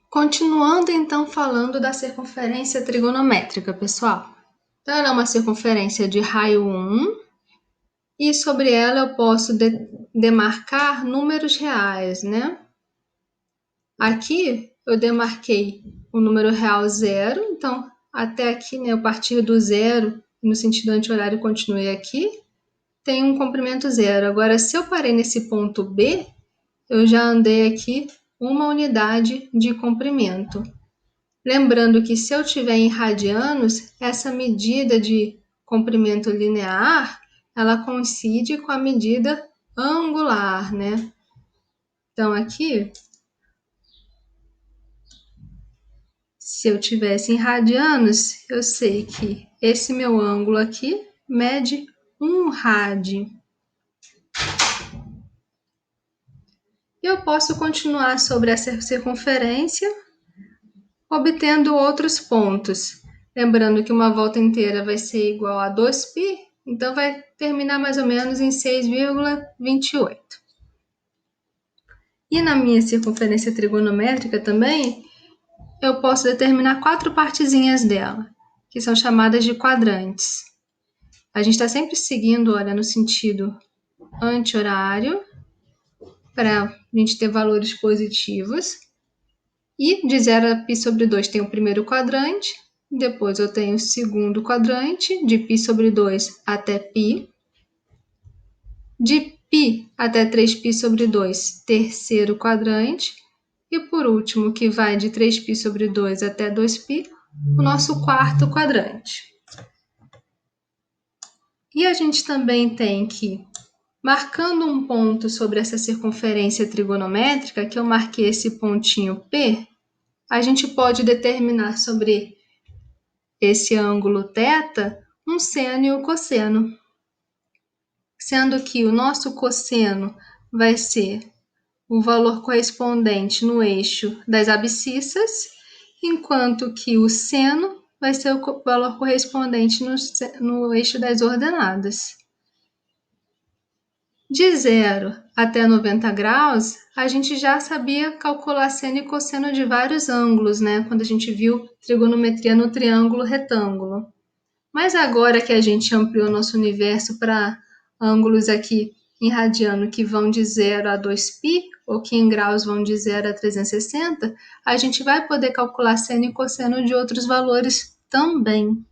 Continuando, então, falando da circunferência trigonométrica, pessoal. Então, ela é uma circunferência de raio 1 e sobre ela eu posso demarcar números reais, né? Aqui eu demarquei o número real 0, então até aqui, né, eu partir do 0, no sentido anti-horário continuei aqui, tem um comprimento 0. Agora, se eu parei nesse ponto B, eu já andei aqui uma unidade de comprimento. Lembrando que se eu tiver em radianos, essa medida de comprimento linear, ela coincide com a medida angular, né? Então, aqui, se eu tivesse em radianos, eu sei que esse meu ângulo aqui mede 1 rádio. Eu posso continuar sobre essa circunferência, obtendo outros pontos. Lembrando que uma volta inteira vai ser igual a 2π, então vai terminar mais ou menos em 6,28. E na minha circunferência trigonométrica também, eu posso determinar 4 partezinhas dela, que são chamadas de quadrantes. A gente está sempre seguindo, olha, no sentido anti-horário, para a gente ter valores positivos. E de 0 a π sobre 2 tem o primeiro quadrante, depois eu tenho o segundo quadrante, de π sobre 2 até π. De π até 3π sobre 2, terceiro quadrante. E por último, que vai de 3π sobre 2 até 2π, o nosso quarto quadrante. E a gente também tem que, marcando um ponto sobre essa circunferência trigonométrica, que eu marquei esse pontinho P, a gente pode determinar sobre esse ângulo θ um seno e um cosseno. Sendo que o nosso cosseno vai ser o valor correspondente no eixo das abscissas, enquanto que o seno vai ser o valor correspondente no eixo das ordenadas. De 0 até 90 graus, a gente já sabia calcular seno e cosseno de vários ângulos, né? Quando a gente viu trigonometria no triângulo retângulo. Mas agora que a gente ampliou nosso universo para ângulos aqui em radiano que vão de 0 a 2π, ou que em graus vão de 0 a 360, a gente vai poder calcular seno e cosseno de outros valores também.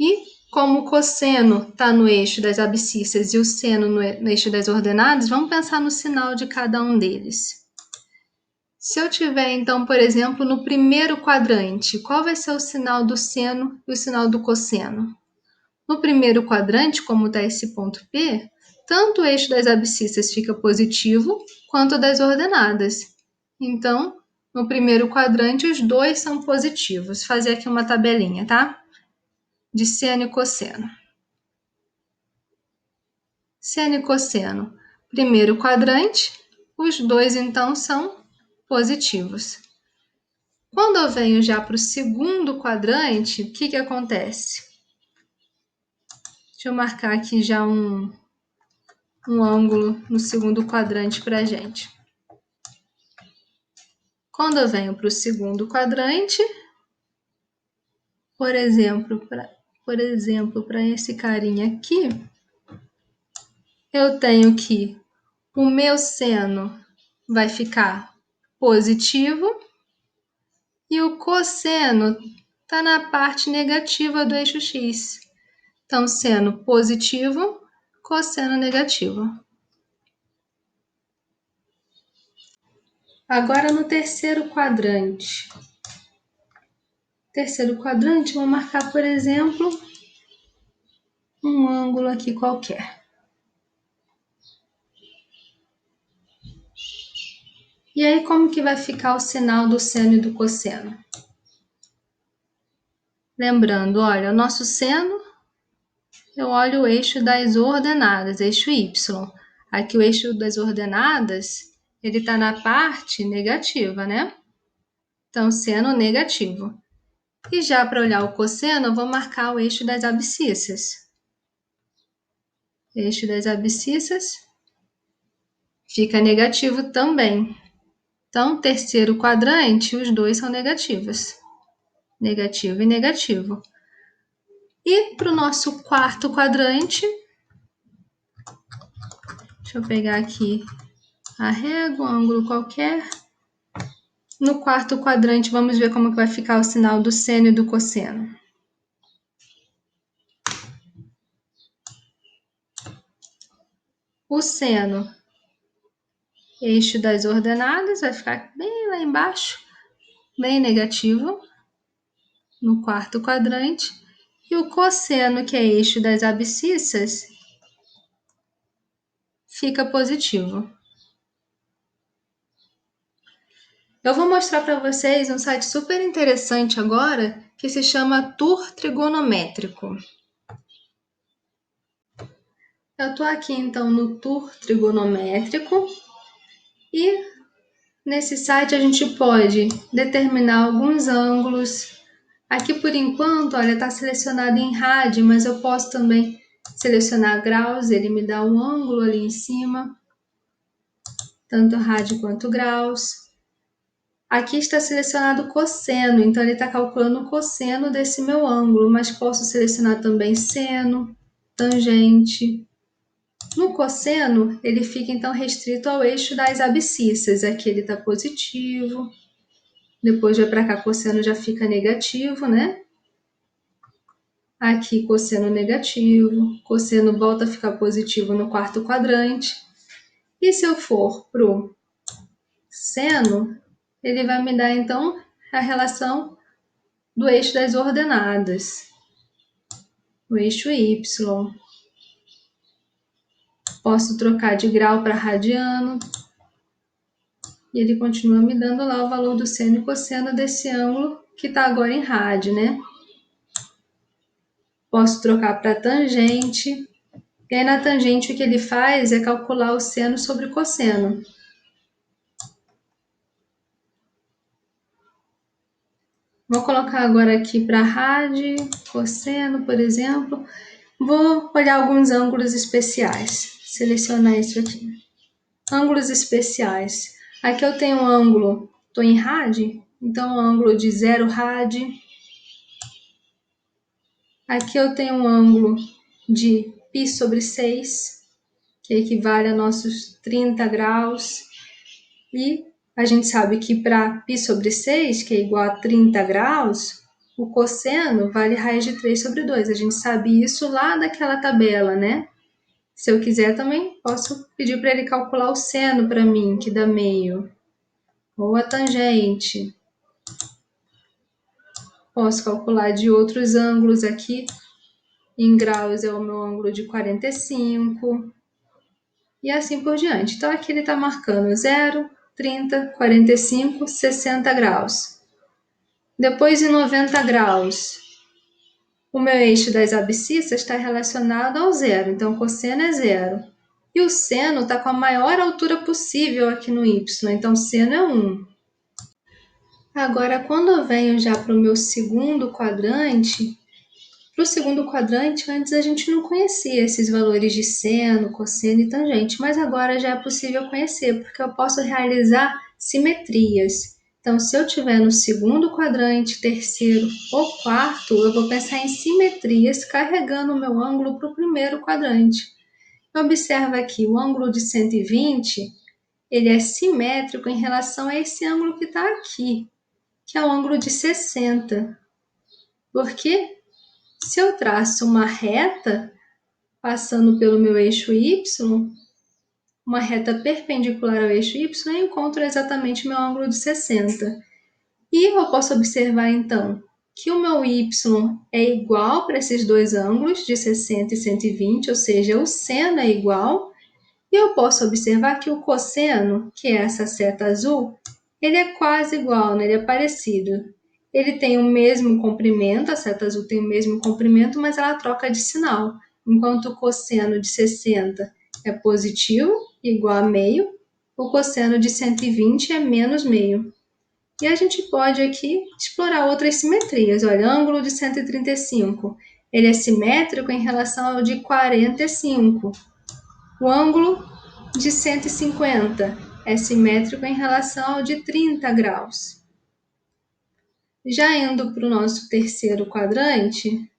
E como o cosseno está no eixo das abscissas e o seno no eixo das ordenadas, vamos pensar no sinal de cada um deles. Se eu tiver, então, por exemplo, no primeiro quadrante, qual vai ser o sinal do seno e o sinal do cosseno? No primeiro quadrante, como está esse ponto P, tanto o eixo das abscissas fica positivo, quanto o das ordenadas. Então, no primeiro quadrante, os dois são positivos. Vou fazer aqui uma tabelinha, tá? De seno e cosseno. Seno e cosseno. Primeiro quadrante, os dois, então, são positivos. Quando eu venho já para o segundo quadrante, o que acontece? Deixa eu marcar aqui já um ângulo no segundo quadrante para a gente. Quando eu venho para o segundo quadrante, por exemplo, para esse carinha aqui, eu tenho que o meu seno vai ficar positivo e o cosseno está na parte negativa do eixo X. Então, seno positivo, cosseno negativo. Agora no terceiro quadrante. Terceiro quadrante, vou marcar, por exemplo, um ângulo aqui qualquer. E aí, como que vai ficar o sinal do seno e do cosseno? Lembrando, olha, o nosso seno, eu olho o eixo das ordenadas, eixo Y. Aqui o eixo das ordenadas, ele está na parte negativa, né? Então, seno negativo. E já para olhar o cosseno, eu vou marcar o eixo das abscissas. Eixo das abscissas fica negativo também. Então, terceiro quadrante, os dois são negativos. Negativo e negativo. E para o nosso quarto quadrante, deixa eu pegar aqui a régua, um ângulo qualquer. No quarto quadrante, vamos ver como que vai ficar o sinal do seno e do cosseno. O seno, eixo das ordenadas, vai ficar bem lá embaixo, bem negativo, no quarto quadrante. E o cosseno, que é eixo das abscissas, fica positivo. Eu vou mostrar para vocês um site super interessante agora, que se chama Tour Trigonométrico. Eu estou aqui então no Tour Trigonométrico e nesse site a gente pode determinar alguns ângulos. Aqui por enquanto, olha, está selecionado em rádio, mas eu posso também selecionar graus, ele me dá um ângulo ali em cima, tanto rádio quanto graus. Aqui está selecionado cosseno, então ele está calculando o cosseno desse meu ângulo, mas posso selecionar também seno, tangente. No cosseno, ele fica então restrito ao eixo das abscissas. Aqui ele está positivo, depois vai para cá, cosseno já fica negativo, né? Aqui cosseno negativo, cosseno volta a ficar positivo no quarto quadrante. E se eu for para o seno, ele vai me dar então a relação do eixo das ordenadas, o eixo Y. Posso trocar de grau para radiano, e ele continua me dando lá o valor do seno e cosseno desse ângulo que está agora em rádio, né? Posso trocar para tangente, e aí na tangente o que ele faz é calcular o seno sobre o cosseno. Vou colocar agora aqui para rádio, cosseno, por exemplo. Vou olhar alguns ângulos especiais. Selecionar isso aqui. Ângulos especiais. Aqui eu tenho um ângulo, estou em rádio, então um ângulo de 0 rádio. Aqui eu tenho um ângulo de π sobre 6, que equivale a nossos 30 graus. E a gente sabe que para π sobre 6, que é igual a 30 graus, o cosseno vale raiz de 3 sobre 2. A gente sabe isso lá daquela tabela, né? Se eu quiser também, posso pedir para ele calcular o seno para mim, que dá meio. Ou a tangente. Posso calcular de outros ângulos aqui. Em graus é o meu ângulo de 45. E assim por diante. Então aqui ele está marcando 0, 30, 45, 60 graus. Depois em 90 graus, o meu eixo das abscissas está relacionado ao zero. Então cosseno é 0. E o seno está com a maior altura possível aqui no y. Então seno é 1. Agora, quando eu venho já para o meu segundo quadrante, antes a gente não conhecia esses valores de seno, cosseno e tangente, mas agora já é possível conhecer, porque eu posso realizar simetrias. Então, se eu estiver no segundo quadrante, terceiro ou quarto, eu vou pensar em simetrias carregando o meu ângulo para o primeiro quadrante. Observa aqui, o ângulo de 120, ele é simétrico em relação a esse ângulo que está aqui, que é o ângulo de 60. Porque se eu traço uma reta passando pelo meu eixo Y, uma reta perpendicular ao eixo Y, eu encontro exatamente o meu ângulo de 60. E eu posso observar então que o meu Y é igual para esses dois ângulos, de 60 e 120, ou seja, o seno é igual. E eu posso observar que o cosseno, que é essa seta azul, ele é quase igual, né? Ele é parecido. Ele tem o mesmo comprimento, a seta azul tem o mesmo comprimento, mas ela troca de sinal. Enquanto o cosseno de 60 é positivo, igual a meio, o cosseno de 120 é menos meio. E a gente pode aqui explorar outras simetrias. Olha, ângulo de 135, ele é simétrico em relação ao de 45. O ângulo de 150 é simétrico em relação ao de 30 graus. Já indo para o nosso terceiro quadrante,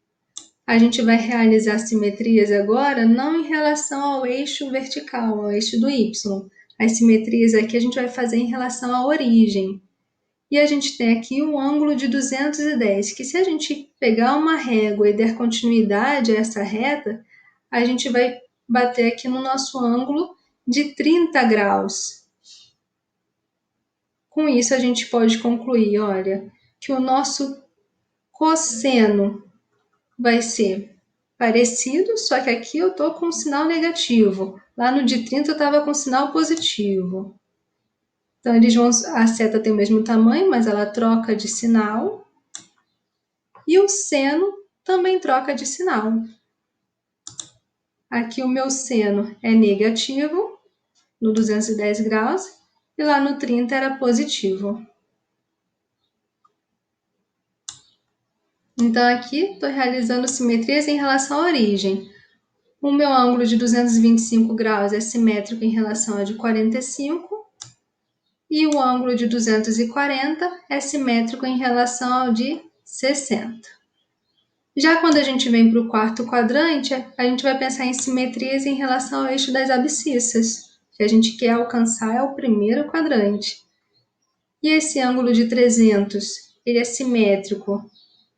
a gente vai realizar simetrias agora não em relação ao eixo vertical, ao eixo do Y. As simetrias aqui a gente vai fazer em relação à origem. E a gente tem aqui um ângulo de 210, que se a gente pegar uma régua e der continuidade a essa reta, a gente vai bater aqui no nosso ângulo de 30 graus. Com isso, a gente pode concluir, olha, que o nosso cosseno vai ser parecido, só que aqui eu estou com um sinal negativo. Lá no de 30 eu estava com um sinal positivo. Então, a seta tem o mesmo tamanho, mas ela troca de sinal. E o seno também troca de sinal. Aqui o meu seno é negativo, no 210 graus, e lá no 30 era positivo. Então, aqui estou realizando simetrias em relação à origem. O meu ângulo de 225 graus é simétrico em relação ao de 45, e o ângulo de 240 é simétrico em relação ao de 60. Já quando a gente vem para o quarto quadrante, a gente vai pensar em simetrias em relação ao eixo das abscissas. O que a gente quer alcançar é o primeiro quadrante. E esse ângulo de 300, ele é simétrico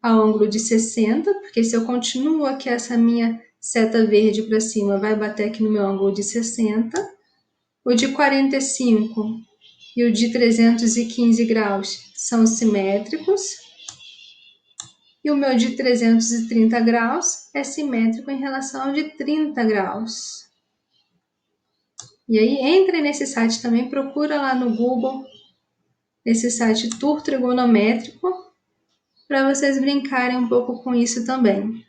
ao ângulo de 60, porque se eu continuo aqui essa minha seta verde para cima, vai bater aqui no meu ângulo de 60. O de 45 e o de 315 graus são simétricos. E o meu de 330 graus é simétrico em relação ao de 30 graus. E aí, entra nesse site também, procura lá no Google, nesse site Tour Trigonométrico, para vocês brincarem um pouco com isso também.